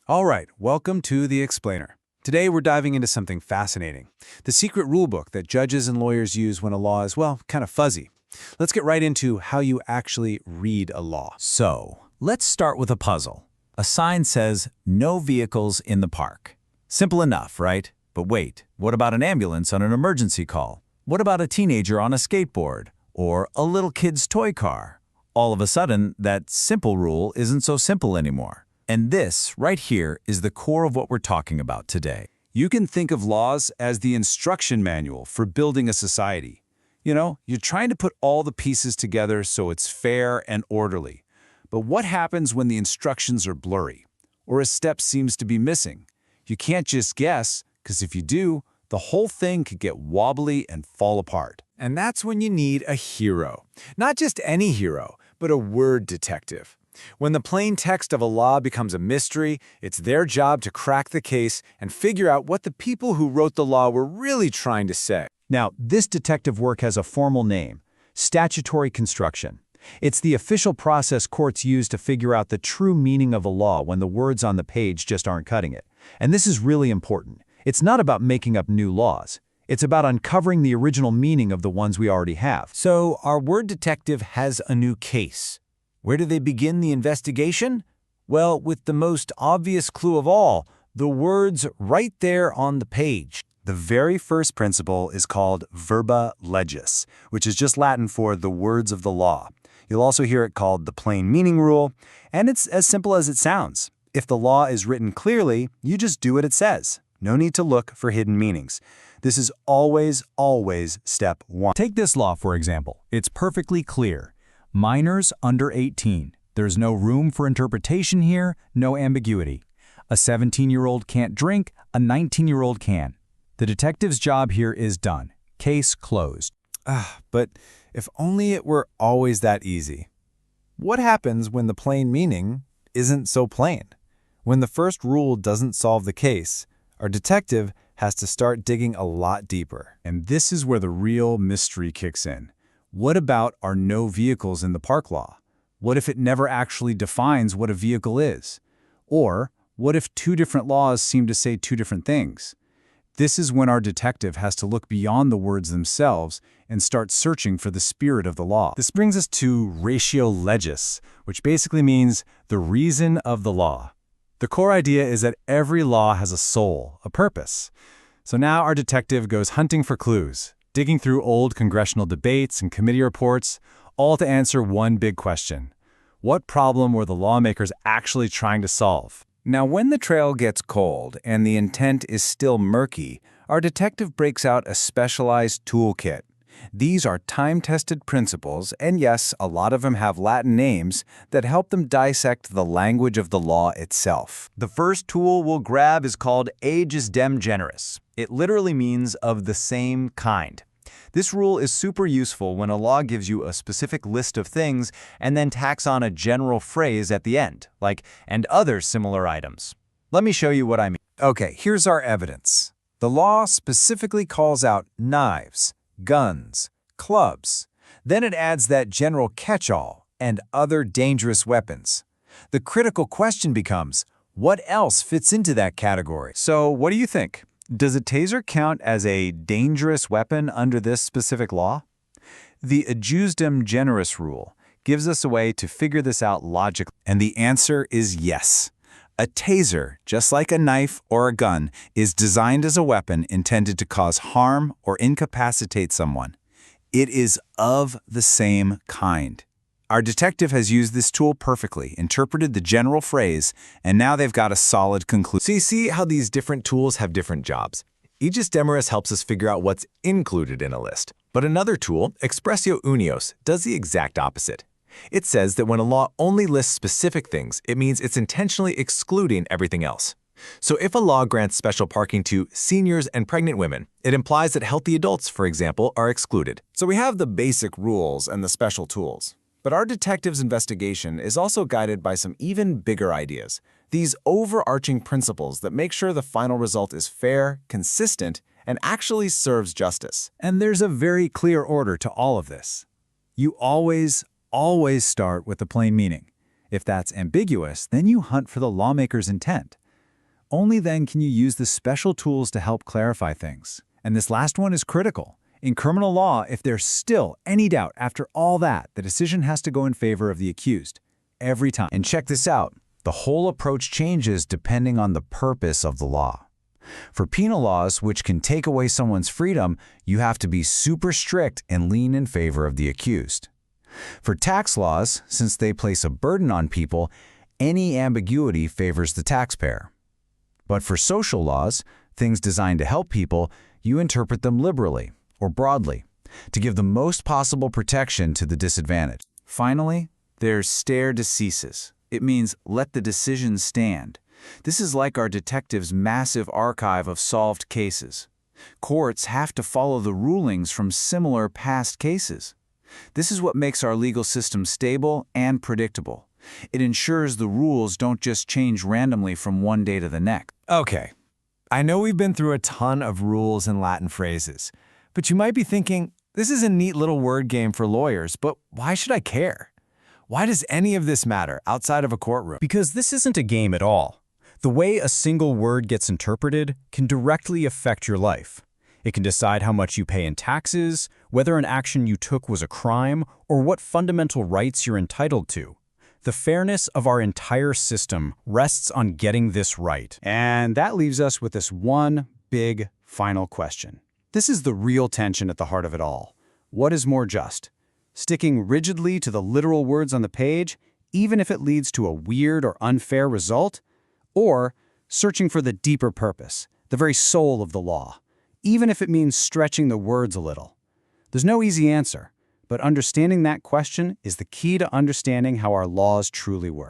All right, welcome to The Explainer. Today we're diving into something fascinating, the secret rulebook that judges and lawyers use when a law is, well, kind of fuzzy. Let's get right into how you actually read a law. So, let's start with a puzzle. A sign says, "No vehicles in the park." Simple enough, right? But wait, what about an ambulance on an emergency call? What about a teenager on a skateboard? Or a little kid's toy car? All of a sudden, that simple rule isn't so simple anymore. And this, right here, is the core of what we're talking about today. You can think of laws as the instruction manual for building a society. You're trying to put all the pieces together so it's fair and orderly. But what happens when the instructions are blurry, or a step seems to be missing? You can't just guess, because if you do, the whole thing could get wobbly and fall apart. And that's when you need a hero. Not just any hero, but a word detective. When the plain text of a law becomes a mystery, it's their job to crack the case and figure out what the people who wrote the law were really trying to say. Now, this detective work has a formal name, Statutory Construction. It's the official process courts use to figure out the true meaning of a law when the words on the page just aren't cutting it. And this is really important. It's not about making up new laws. It's about uncovering the original meaning of the ones we already have. So, our word detective has a new case. Where do they begin the investigation? Well, with the most obvious clue of all, the words right there on the page. The very first principle is called verba legis, which is just Latin for the words of the law. You'll also hear it called the plain meaning rule, and it's as simple as it sounds. If the law is written clearly, you just do what it says. No need to look for hidden meanings. This is always step one. Take this law, for example. It's perfectly clear. Minors under 18. There's no room for interpretation here, no ambiguity. A 17-year-old can't drink, a 19-year-old can. The detective's job here is done. Case closed. But if only it were always that easy. What happens when the plain meaning isn't so plain? When the first rule doesn't solve the case, our detective has to start digging a lot deeper. And this is where the real mystery kicks in. What about our no vehicles in the park law? What if it never actually defines what a vehicle is? Or what if two different laws seem to say two different things? This is when our detective has to look beyond the words themselves and start searching for the spirit of the law. This brings us to ratio legis, which basically means the reason of the law. The core idea is that every law has a soul, a purpose. So now our detective goes hunting for clues, digging through old congressional debates and committee reports, all to answer one big question. What problem were the lawmakers actually trying to solve? Now, when the trail gets cold and the intent is still murky, our detective breaks out a specialized toolkit. These are time-tested principles, and yes, a lot of them have Latin names, that help them dissect the language of the law itself. The first tool we'll grab is called aegis dem generis. It literally means of the same kind. This rule is super useful when a law gives you a specific list of things and then tacks on a general phrase at the end, like, and other similar items. Let me show you what I mean. Okay, here's our evidence. The law specifically calls out knives, guns, clubs. Then it adds that general catch-all and other dangerous weapons. The critical question becomes, what else fits into that category? So what do you think? Does a taser count as a dangerous weapon under this specific law? The aegis dem generis rule gives us a way to figure this out logically, and the answer is yes. A taser, just like a knife or a gun, is designed as a weapon intended to cause harm or incapacitate someone. It is of the same kind. Our detective has used this tool perfectly, interpreted the general phrase, and now they've got a solid conclusion. So you see how these different tools have different jobs. Aegis Demeris helps us figure out what's included in a list. But another tool, Expressio Unios, does the exact opposite. It says that when a law only lists specific things, it means it's intentionally excluding everything else. So if a law grants special parking to seniors and pregnant women, it implies that healthy adults, for example, are excluded. So we have the basic rules and the special tools. But our detective's investigation is also guided by some even bigger ideas. These overarching principles that make sure the final result is fair, consistent, and actually serves justice. And there's a very clear order to all of this. You always start with the plain meaning. If that's ambiguous, then you hunt for the lawmaker's intent. Only then can you use the special tools to help clarify things. And this last one is critical. In criminal law, if there's still any doubt after all that, the decision has to go in favor of the accused. Every time. And check this out. The whole approach changes depending on the purpose of the law. For penal laws, which can take away someone's freedom, you have to be super strict and lean in favor of the accused. For tax laws, since they place a burden on people, any ambiguity favors the taxpayer. But for social laws, things designed to help people, you interpret them liberally or broadly to give the most possible protection to the disadvantaged. Finally, there's stare decisis. It means let the decision stand. This is like our detectives' massive archive of solved cases. Courts have to follow the rulings from similar past cases. This is what makes our legal system stable and predictable. It ensures the rules don't just change randomly from one day to the next. Okay, I know we've been through a ton of rules and Latin phrases, but you might be thinking, this is a neat little word game for lawyers, but why should I care? Why does any of this matter outside of a courtroom? Because this isn't a game at all. The way a single word gets interpreted can directly affect your life. It can decide how much you pay in taxes, whether an action you took was a crime, or what fundamental rights you're entitled to. The fairness of our entire system rests on getting this right. And that leaves us with this one big final question. This is the real tension at the heart of it all. What is more just? Sticking rigidly to the literal words on the page, even if it leads to a weird or unfair result? Or searching for the deeper purpose, the very soul of the law, even if it means stretching the words a little? There's no easy answer, but understanding that question is the key to understanding how our laws truly work.